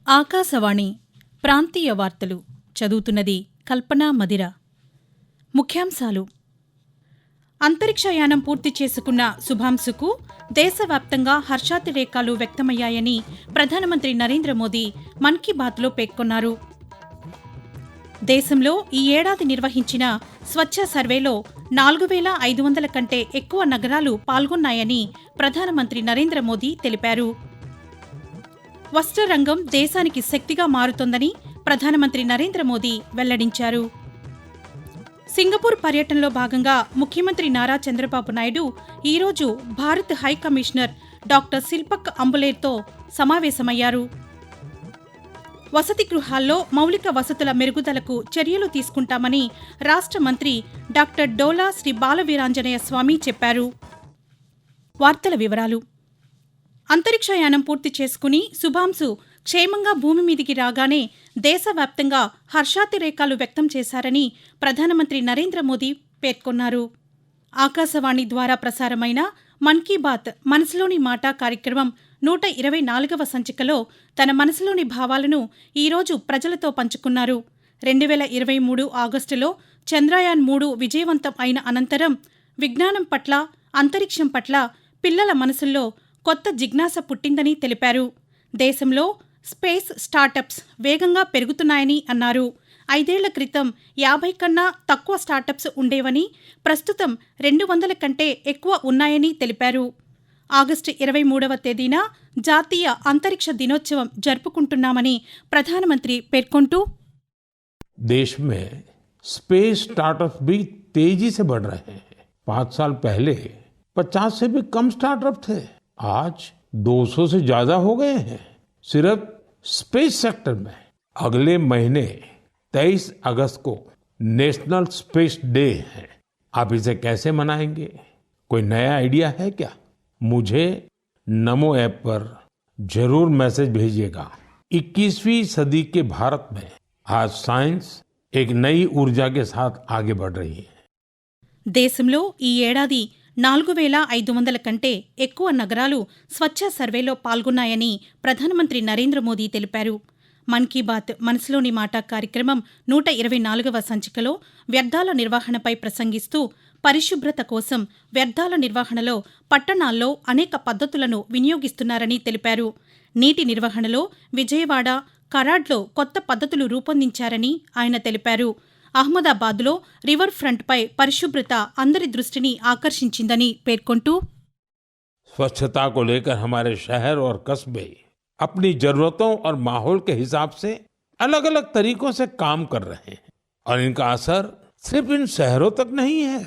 ఆకాశవాణి ప్రాంతీయ వార్తలు చదువుతున్నది కల్పనా మదిర. ముఖ్యాంశాలు: అంతరిక్షయానం పూర్తి చేసుకున్న శుభాంశుకు దేశవ్యాప్తంగా హర్షాతిరేకాలు వ్యక్తమయ్యాయని ప్రధానమంత్రి నరేంద్ర మోదీ మన్ కీ బాత్లో పేర్కొన్నారు. దేశంలో ఈ ఏడాది నిర్వహించిన స్వచ్ఛ సర్వేలో 4500 కంటే ఎక్కువ నగరాలు పాల్గొన్నాయని ప్రధానమంత్రి నరేంద్ర మోదీ తెలిపారు. వస్త్ర రంగం దేశానికి శక్తిగా మారుతోందని ప్రధానమంత్రి నరేంద్ర మోదీ వెల్లడించారు. సింగపూర్ పర్యటనలో భాగంగా ముఖ్యమంత్రి నారా చంద్రబాబు నాయుడు ఈరోజు Bharat high commissioner doctor Shilpak అంబులేర్తో సమావేశమయ్యారు. వసతి గృహాల్లో మౌలిక వసతుల మెరుగుదలకు చర్యలు తీసుకుంటామని రాష్ట్ర మంత్రి డాక్టర్ డోలా శ్రీ బాలవీరాంజనేయ స్వామి చెప్పారు. వార్తల వివరాలు: అంతరిక్షయానం పూర్తి చేసుకుని శుభాంశు క్షేమంగా భూమి మీదికి రాగానే దేశవ్యాప్తంగా హర్షాతిరేకాలు వ్యక్తం చేశారని ప్రధానమంత్రి నరేంద్ర మోదీ పేర్కొన్నారు. ఆకాశవాణి ద్వారా ప్రసారమైన మన్ కీ బాత్ మనసులోని మాట కార్యక్రమం 124వ సంచికలో తన మనసులోని భావాలను ఈరోజు ప్రజలతో పంచుకున్నారు. 2023 ఆగస్టులో చంద్రయాన్-3 విజయవంతం అయిన అనంతరం విజ్ఞానం పట్ల, అంతరిక్షం పట్ల పిల్లల మనసుల్లో కొత్త జిజ్ఞాస పుట్టిందని తెలిపారు. దేశంలో స్పేస్ స్టార్టప్స్ వేగంగా పెరుగుతున్నాయని అన్నారు. 5 ఏళ్ల క్రితం 50 కన్నా తక్కువ స్టార్టప్స్ ఉండేవని, ప్రస్తుతం 200 కంటే ఎక్కువ ఉన్నాయని తెలిపారు. ఆగస్టు 23వ తేదీన జాతీయ అంతరిక్ష దినోత్సవం జరుపుకుంటున్నామని ప్రధానమంత్రి పేర్కొంటూ, देश में स्पेस स्टार्टअप भी तेजी से बढ़ रहे हैं। 5 साल पहले 50 से भी कम स्टार्टअप थे, आज 200 से ज्यादा हो गए हैं सिर्फ स्पेस सेक्टर में। अगले महीने 23 अगस्त को नेशनल स्पेस डे है। आप इसे कैसे मनाएंगे? कोई नया आइडिया है क्या? मुझे नमो ऐप पर जरूर मैसेज भेजिएगा। 21वीं सदी के भारत में आज साइंस एक नई ऊर्जा के साथ आगे बढ़ रही है. దేశంలో ఈ ఏడాది 4500 కంటే ఎక్కువ నగరాలు స్వచ్ఛ సర్వేలో పాల్గొన్నాయని ప్రధానమంత్రి నరేంద్ర మోదీ తెలిపారు. మన్ కీ బాత్ మనసులోని మాట కార్యక్రమం 124వ సంచికలో వ్యర్థాల నిర్వహణపై ప్రసంగిస్తూ, పరిశుభ్రత కోసం వ్యర్థాల నిర్వహణలో పట్టణాల్లో అనేక పద్ధతులను వినియోగిస్తున్నారని తెలిపారు. నీటి నిర్వహణలో విజయవాడ, కరాడ్లో కొత్త పద్ధతులు రూపొందించారని ఆయన తెలిపారు. అహ్మదాబాద్లో రివర్ ఫ్రంట్పై పరిశుభ్రత అందరి దృష్టిని ఆకర్షించిందని పేర్కొంటూ, स्वच्छता को लेकर हमारे शहर और कस्बे अपनी जरूरतों और माहौल के हिसाब से अलग अलग तरीकों से काम कर रहे हैं और इनका असर सिर्फ इन शहरों तक नहीं है,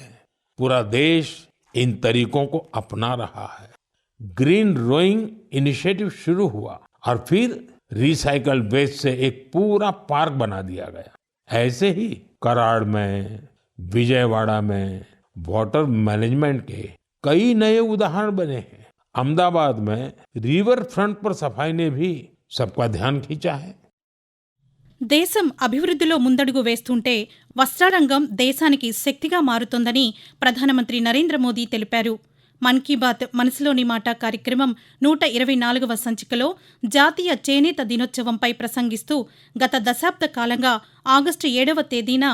पूरा देश इन तरीकों को अपना रहा है. ग्रीन रोइंग इनिशिएटिव शुरू हुआ और फिर रिसाइकल वेस्ट से एक पूरा पार्क बना दिया गया. ऐसे ही कराड़ में, विजयवाड़ा में वाटर मैनेजमेंट के कई नए उदाहरण बने हैं. अहमदाबाद में रिवर फ्रंट पर सफाई ने भी सबका ध्यान खींचा है. దేశం అభివృద్ధిలో ముందడుగు వేస్తుంటే వస్త్రరంగం దేశానికి శక్తిగా మారుతోందని ప్రధానమంత్రి నరేంద్ర మోదీ తెలిపారు. మన్ కీ బాత్ మనసులోని మాట కార్యక్రమం 124వ సంచికలో జాతీయ చేనేత దినోత్సవంపై ప్రసంగిస్తూ, గత దశాబ్ద కాలంగా ఆగస్టు 7వ తేదీన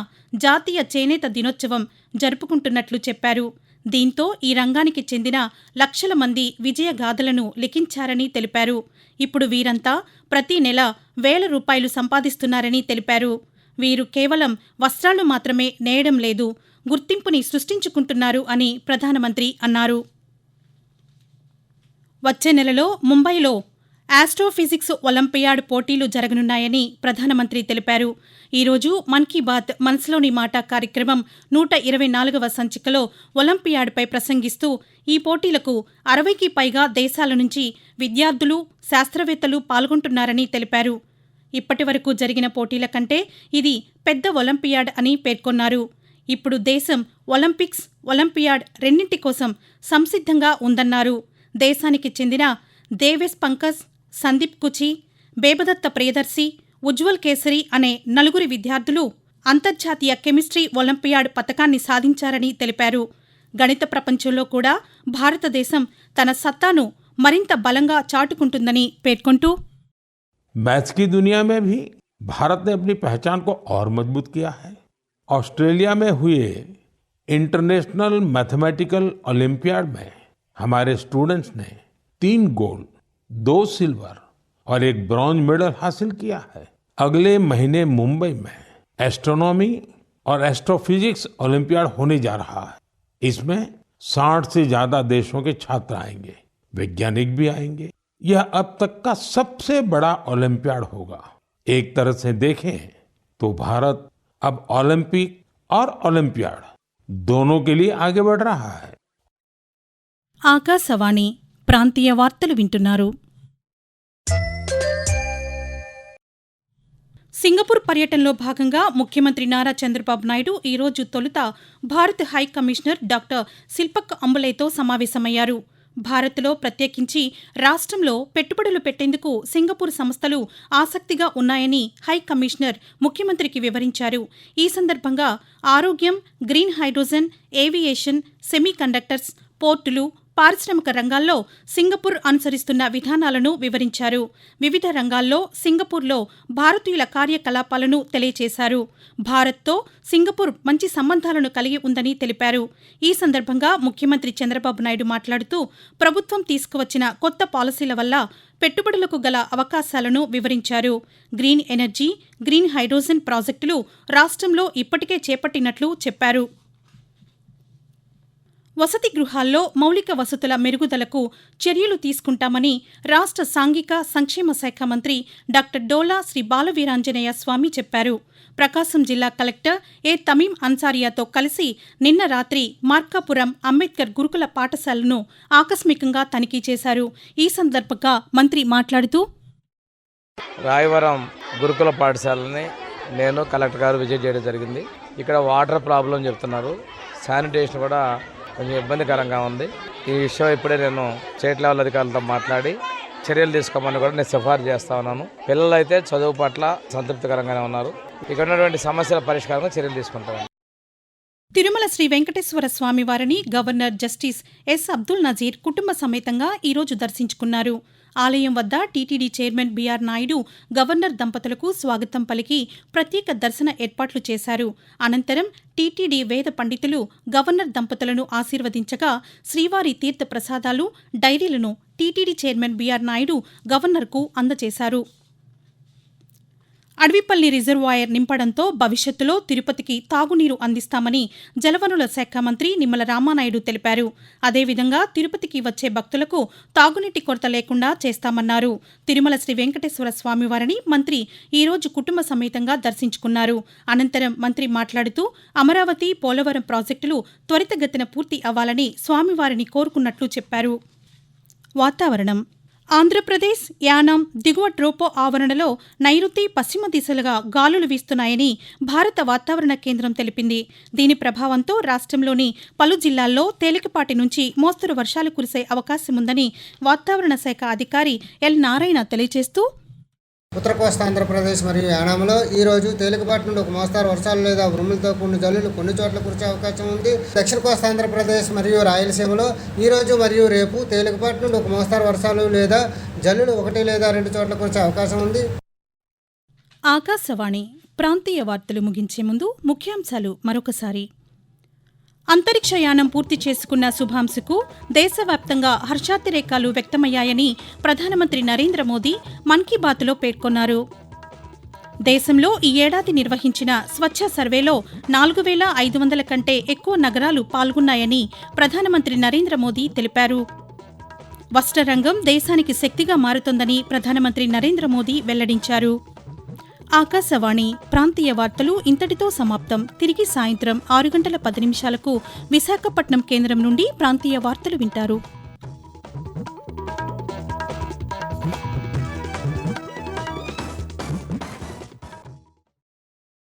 జాతీయ చేనేత దినోత్సవం జరుపుకుంటున్నట్లు చెప్పారు. దీంతో ఈ రంగానికి చెందిన లక్షల మంది విజయగాథలను లిఖించారని తెలిపారు. ఇప్పుడు వీరంతా ప్రతి నెల ₹1000 సంపాదిస్తున్నారని తెలిపారు. వీరు కేవలం వస్త్రాలు మాత్రమే నేయడం లేదు, గుర్తింపుని సృష్టించుకుంటున్నారు అని ప్రధానమంత్రి అన్నారు. వచ్చే నెలలో ముంబైలో ఆస్ట్రోఫిజిక్స్ ఒలింపియాడ్ పోటీలు జరగనున్నాయని ప్రధానమంత్రి తెలిపారు. ఈరోజు మన్ కీ బాత్ మనసులోని మాట కార్యక్రమం 124వ సంచికలో ఒలింపియాడ్పై ప్రసంగిస్తూ, ఈ పోటీలకు 60కి పైగా దేశాల నుంచి విద్యార్థులు, శాస్త్రవేత్తలు పాల్గొంటున్నారని తెలిపారు. ఇప్పటి వరకు జరిగిన పోటీల కంటే ఇది పెద్ద ఒలింపియాడ్ అని పేర్కొన్నారు. ఇప్పుడు దేశం ఒలింపిక్స్, ఒలింపియాడ్ రెండింటి కోసం సంసిద్ధంగా ఉందన్నారు. దేశానికి చెందిన దేవేశ్ పంకజ్, సందీప్ కుచి, బేబదత్త ప్రియదర్శి, ఉజ్వల్ కేసరి అనే 4 విద్యార్థులు అంతర్జాతీయ కెమిస్ట్రీ ఒలింపియాడ్ పతకాన్ని సాధించారని తెలిపారు. గణిత ప్రపంచంలో కూడా భారతదేశం తన సత్తాను మరింత బలంగా చాటుకుంటుందని పేర్కొంటూ, मैथ्स की दुनिया में भी भारत ने अपनी पहचान को और मजबूत किया है। ऑस्ट्रेलिया में हुए इंटरनेशनल मैथमेटिकल ओलंपियाड में हमारे स्टूडेंट्स ने 3 गोल्ड, 2 सिल्वर और 1 ब्रॉन्ज मेडल हासिल किया है। अगले महीने मुंबई में एस्ट्रोनॉमी और एस्ट्रोफिजिक्स ओलंपियाड होने जा रहा है। इसमें 60 से ज्यादा देशों के छात्र आएंगे, वैज्ञानिक भी आएंगे। यह अब तक का सबसे बड़ा ओलंपियाड होगा। एक तरह से देखें तो भारत अब ओलंपिक और ओलंपियाड दोनों के लिए आगे बढ़ रहा है। ఆకాశవాణి ప్రాంతీయ వార్తలు వింటున్నారు. సింగపూర్ పర్యటనలో భాగంగా ముఖ్యమంత్రి నారా చంద్రబాబు నాయుడు ఈరోజు తొలుత Bharat high commissioner doctor Shilpak అంబులేతో సమావేశమయ్యారు. భారత్లో ప్రత్యేకించి రాష్ట్రంలో పెట్టుబడులు పెట్టేందుకు సింగపూర్ సంస్థలు ఆసక్తిగా ఉన్నాయని హై కమిషనర్ ముఖ్యమంత్రికి వివరించారు. ఈ సందర్భంగా ఆరోగ్యం, గ్రీన్ హైడ్రోజన్, ఏవియేషన్, సెమీకండక్టర్స్, పోర్టులు, పారిశ్రామిక రంగాల్లో సింగపూర్ అనుసరిస్తున్న విధానాలను వివరించారు. వివిధ రంగాల్లో సింగపూర్లో భారతీయుల కార్యకలాపాలను తెలియచేశారు. భారత్తో సింగపూర్ మంచి సంబంధాలను కలిగి ఉందని తెలిపారు. ఈ సందర్భంగా ముఖ్యమంత్రి చంద్రబాబు నాయుడు మాట్లాడుతూ ప్రభుత్వం తీసుకువచ్చిన కొత్త పాలసీల వల్ల పెట్టుబడులకు గల అవకాశాలను వివరించారు. గ్రీన్ ఎనర్జీ, గ్రీన్ హైడ్రోజన్ ప్రాజెక్టులు రాష్ట్రంలో ఇప్పటికే చేపట్టినట్లు చెప్పారు. వసతి గృహాల్లో మౌలిక వసతుల మెరుగుదలకు చర్యలు తీసుకుంటామని రాష్ట్ర సాంఘిక సంక్షేమ శాఖ మంత్రి డాక్టర్ డోలా శ్రీ బాలవీరాంజనేయ స్వామి చెప్పారు. ప్రకాశం జిల్లా కలెక్టర్ ఏ తమీం అన్సారియాతో కలిసి నిన్న రాత్రి మార్కాపురం అంబేద్కర్ గురుకుల పాఠశాలను ఆకస్మికంగా తనిఖీ చేశారు. ఈ సందర్భంగా మంత్రి మాట్లాడుతూ రాయవరం గురుకుల పాఠశాలని నేను కలెక్టర్ గారు విజిట్ చేయడం జరిగింది. ఇక్కడ వాటర్ ప్రాబ్లం చెప్తున్నారు, శానిటేషన్ కూడా కొంచెం ఇబ్బందికరంగా ఉంది. ఈ విషయం ఇప్పుడే నేను స్టేట్ లెవెల్ అధికారులతో మాట్లాడి చర్యలు తీసుకోమని కూడా నేను సిఫార్సు చేస్తా ఉన్నాను. పిల్లలు అయితే చదువు పట్ల సంతృప్తికరంగానే ఉన్నారు. ఇక్కడ ఉన్నటువంటి సమస్యల పరిష్కారంగా చర్యలు తీసుకుంటాను. తిరుమల శ్రీ వెంకటేశ్వర స్వామి వారిని governor justice S Abdul Nazeer కుటుంబ సమేతంగా ఈరోజు దర్శించుకున్నారు. ఆలయం వద్ద TTD chairman BR Naidu governor దంపతులకు స్వాగతం పలికి ప్రత్యేక దర్శన ఏర్పాట్లు చేశారు. అనంతరం టీటీడీ వేద పండితులు గవర్నర్ దంపతులను ఆశీర్వదించగా శ్రీవారి తీర్థ ప్రసాదాలు, డైరీలను టీటీడీ చైర్మన్ బీఆర్ నాయుడు గవర్నర్కు అందజేశారు. అడవిపల్లి రిజర్వాయర్ నింపడంతో భవిష్యత్తులో తిరుపతికి తాగునీరు అందిస్తామని జలవనరుల శాఖ మంత్రి నిమ్మల రామానాయుడు తెలిపారు. అదేవిధంగా తిరుపతికి వచ్చే భక్తులకు తాగునీటి కొరత లేకుండా చేస్తామన్నారు. తిరుమల శ్రీ వెంకటేశ్వర స్వామివారిని మంత్రి ఈరోజు కుటుంబ సమేతంగా దర్శించుకున్నారు. అనంతరం మంత్రి మాట్లాడుతూ అమరావతి, పోలవరం ప్రాజెక్టులు త్వరితగతిన పూర్తి అవ్వాలని స్వామివారిని కోరుకున్నట్లు చెప్పారు. వాతావరణం. ఆంధ్రప్రదేశ్, యానాం దిగువ ట్రోపో ఆవరణలో నైరుతి, పశ్చిమ దిశలుగా గాలులు వీస్తున్నాయని భారత వాతావరణ కేంద్రం తెలిపింది. దీని ప్రభావంతో రాష్ట్రంలోని పలు జిల్లాల్లో తేలికపాటి నుంచి మోస్తరు వర్షాలు కురిసే అవకాశముందని వాతావరణ శాఖ అధికారి ఎల్ నారాయణ తెలియజేస్తూ ఉత్తర కోస్తా ఆంధ్రప్రదేశ్ మరియు యానాంలో ఈ రోజు తేలికపాటి నుండి ఒక మోస్తారు వర్షాలు లేదా ఉరుములతో కూడిన జల్లులు కొన్ని చోట్ల కురిసే అవకాశం ఉంది. దక్షిణ కోస్తా ఆంధ్రప్రదేశ్ మరియు రాయలసీమలో ఈ రోజు మరియు రేపు తేలికపాటి నుండి ఒక మోస్తారు వర్షాలు లేదా జల్లులు 1 లేదా 2 చోట్ల కురిసే అవకాశం ఉంది. ఆకాశవాణి ప్రాంతీయ వార్తలు ముగించే ముందు ముఖ్యాంశాలు మరొకసారి. అంతరిక్షయానం పూర్తి చేసుకున్న శుభాంశుకు దేశవ్యాప్తంగా హర్షాతిరేకాలు వ్యక్తమయ్యాయని ప్రధానమంత్రి నరేంద్ర మోదీ మన్ కీ బాత్లో పేర్కొన్నారు. దేశంలో ఈ ఏడాది నిర్వహించిన స్వచ్ఛ సర్వేలో 4500 కంటే ఎక్కువ నగరాలు పాల్గొన్నాయని ప్రధానమంత్రి నరేంద్ర మోదీ తెలిపారు. వస్త్ర రంగం దేశానికి శక్తిగా మారుతోందని ప్రధానమంత్రి నరేంద్ర మోదీ వెల్లడించారు. ఆకాశవాణి ప్రాంతీయ వార్తలు ఇంతటితో సమాప్తం. తిరిగి సాయంత్రం 6 గంటల 10 నిమిషాలకు విశాఖపట్నం కేంద్రం నుండి ప్రాంతీయ వార్తలు వింటారు.